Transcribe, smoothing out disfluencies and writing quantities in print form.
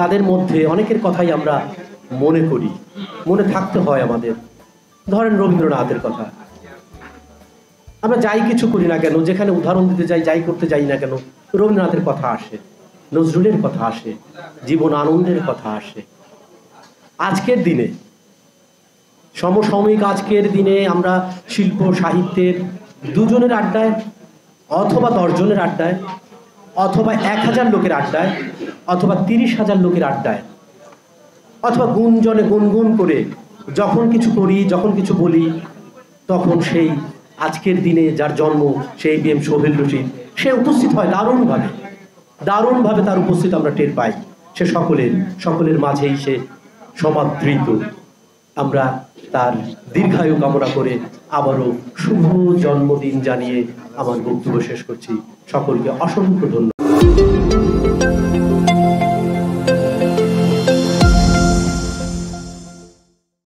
তাদের মধ্যে অনেকের কথাই আমরা মনে করি, মনে থাকতে হয় আমাদের। ধরেন রবীন্দ্রনাথের কথা, আমরা যাই কিছু করি না কেন, যেখানে উদাহরণ দিতে যাই, যাই করতে যাই না কেন, রবীন্দ্রনাথের কথা আসে, নজরুলের কথা আসে, জীবন আনন্দের কথা আসে। আজকের দিনে, সমসাময়িক আজকের দিনে আমরা শিল্প সাহিত্যের দুজনের আড্ডায় অথবা 10 জনের আড্ডায় অথবা 1000 লোকের আড্ডায় অথবা 30,000 লোকের আড্ডায় অথবা গুঞ্জনে গুনগুন করে যখন কিছু করি, যখন কিছু বলি, তখন সেই আজকের দিনে যার জন্ম, সেই বি এম সোহেল রশিদ, সে উপস্থিত হয় দারুণভাবে। দারুণভাবে তার উপস্থিত আমরা টের পাই। সে সকলের মাঝেই সে সমাদৃত। আমরা তার দীর্ঘায়ু কামনা করে আবারও শুভ জন্মদিন জানিয়ে আমার বক্তব্য শেষ করছি। সকলকে অসংখ্য ধন্যবাদ।